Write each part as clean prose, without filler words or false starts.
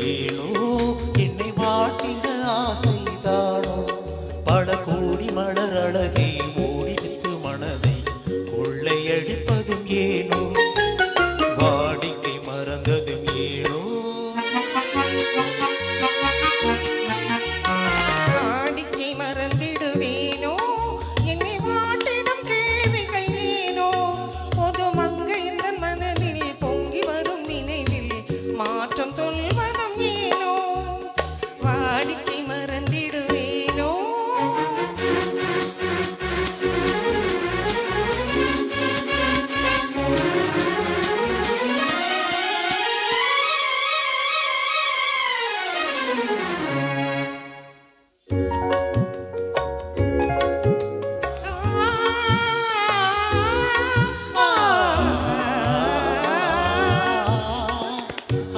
ஏனோ என்னை வாட்டிட ஆசைதானோ பல கோடி மலர் அழகை ஓடி வித்து மனதை கொள்ளையடிப்பதும் ஏனோ வாடிக்கை மறந்ததும் ஏனோ வாடிக்கை மறந்திடுவேனோ என்னை வாட்டிடும் கேள்விகள் ஏனோ பொது மங்கை இந்த மனதில் பொங்கி வரும் நினைவில் மாற்றம் சொல்வதும் ஏனோ வாடிக்கை மறந்திடுவேனோ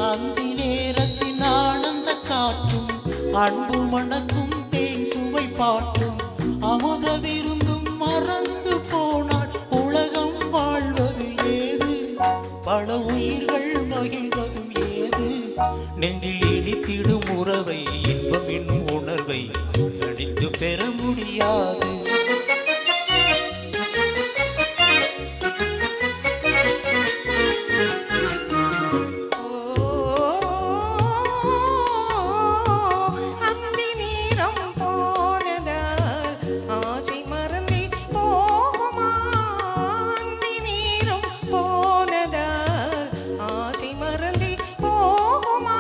அந்தி நேரத்தின் ஆனந்த காற்றும் அன்பு மணக்கும் தேன் சுவை பாட்டும் அமுத விருந்தும் மறந்து போனால் உலகம் வாழ்வது ஏது பல உயிர்கள் மகிழ்வதும் ஏது நெஞ்சில் இனித்திடும் உறவை இன்பம் என்னும் உணர்வை தனித்து பெற முடியாது அந்தி நேரம் போனதால் ஆசை மறந்தே போகுமா அந்தி நேரம் போனதால் ஆசை மறந்தே போகுமா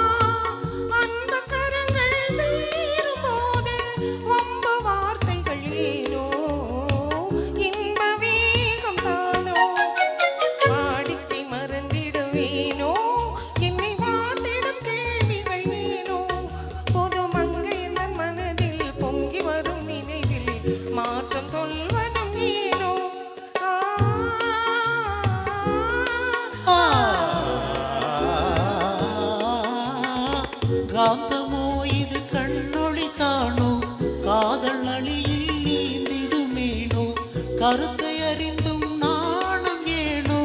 அன்பு கரங்கள் சேரும் போது வம்பு வார்த்தைகள் ஏனோ இன்ப வேகம் தானோ வாடிக்கை மறந்திடுவேனோ என்னை வாட்டிடும் கேள்விகள் ஏனோ பொது மங்கை இந்த மனதில் பொங்கி வரும் நினைவில் மாற்றம் சொல்வதும் ஏனோ காந்தமோ இது கண்ணொளி தானோ காதல் அழியில் நீந்திடுமேனோ கருத்தை அறிந்தும் நாணம் ஏனோ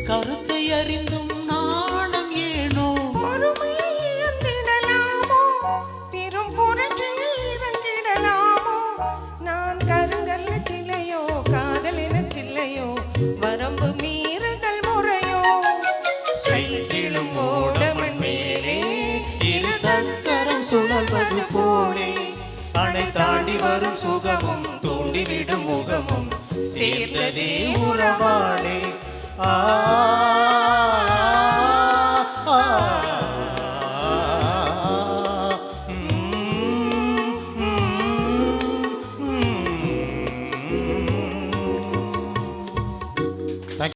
கருத்தை அறிந்தும் நாணம் ஏனோ பொறுமை இழந்திடலாமோ பெரும் புரட்சியில் இறங்கிடலாமோ நான் கருங்கல்ல சிலையோ காதல் எனக்கில்லையோ வரம்பு மீறுதல் முறையோ சைக்கிளும் ஓடமன் மேலே இரு சக்கரம் சுழல்வது போலே அணை தாண்டி வரும் சுகமும் தூண்டிவிடும் முகமும் சேர்ந்ததே உறவாடே